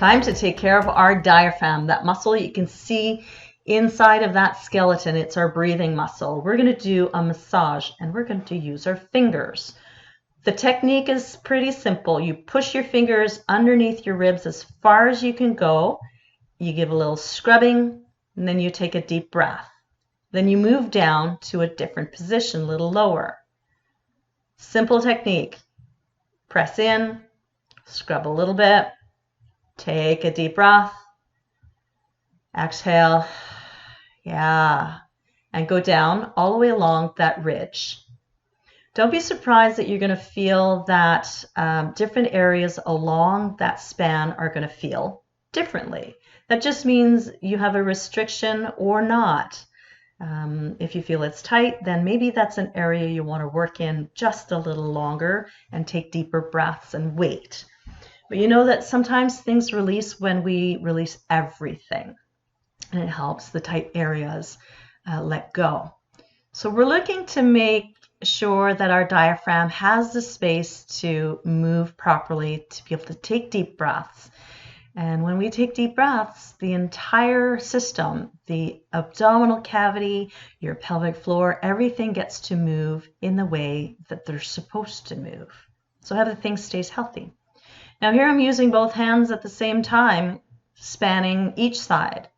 Time to take care of our diaphragm, that muscle you can see inside of that skeleton. It's our breathing muscle. We're going to do a massage and we're going to use our fingers. The technique is pretty simple. You push your fingers underneath your ribs as far as you can go. You give a little scrubbing and then you take a deep breath. Then you move down to a different position, a little lower. Simple technique. Press in, scrub a little bit, take a deep breath, exhale, yeah, and go down all the way along that ridge. Don't be surprised that you're going to feel that different areas along that span are going to feel differently. That just means you have a restriction or not. If you feel it's tight, then maybe that's an area you want to work in just a little longer and take deeper breaths and wait. But you know that sometimes things release when we release everything, and it helps the tight areas let go. So we're looking to make sure that our diaphragm has the space to move properly, to be able to take deep breaths. And when we take deep breaths, the entire system, the abdominal cavity, your pelvic floor, everything gets to move in the way that they're supposed to move. So everything stays healthy. Now here I'm using both hands at the same time, spanning each side.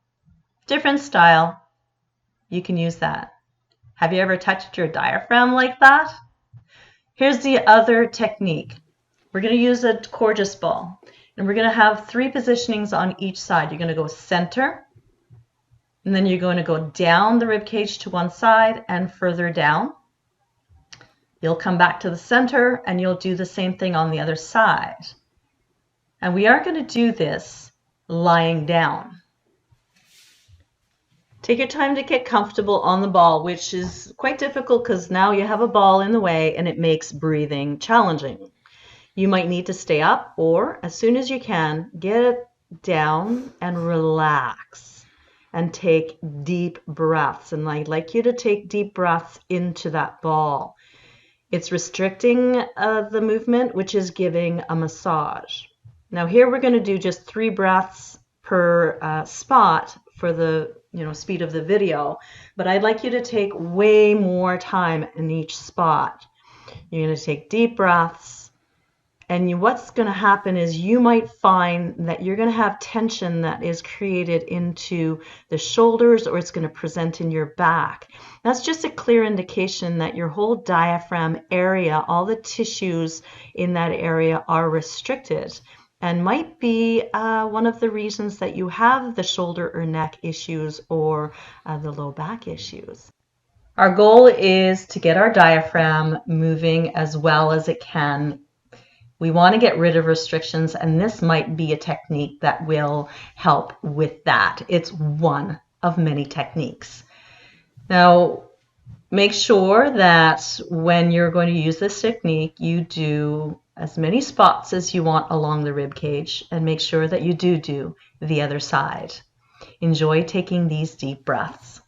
Different style, you can use that. Have you ever touched your diaphragm like that? Here's the other technique. We're going to use a gorgeous ball. And we're going to have 3 positionings on each side. You're going to go center, and then you're going to go down the rib cage to one side and further down. You'll come back to the center and you'll do the same thing on the other side. And we are going to do this lying down. Take your time to get comfortable on the ball, which is quite difficult because now you have a ball in the way and it makes breathing challenging. You might need to stay up, or as soon as you can, get down and relax and take deep breaths. And I'd like you to take deep breaths into that ball. It's restricting the movement, which is giving a massage. Now here we're going to do just 3 breaths per spot for the speed of the video, but I'd like you to take way more time in each spot. You're going to take deep breaths. And what's going to happen is you might find that you're going to have tension that is created into the shoulders, or it's going to present in your back. That's just a clear indication that your whole diaphragm area, all the tissues in that area are restricted, and might be one of the reasons that you have the shoulder or neck issues or the low back issues. Our goal is to get our diaphragm moving as well as it can. We want to get rid of restrictions, and this might be a technique that will help with that. It's one of many techniques. Now, make sure that when you're going to use this technique, you do as many spots as you want along the rib cage, and make sure that you do the other side. Enjoy taking these deep breaths.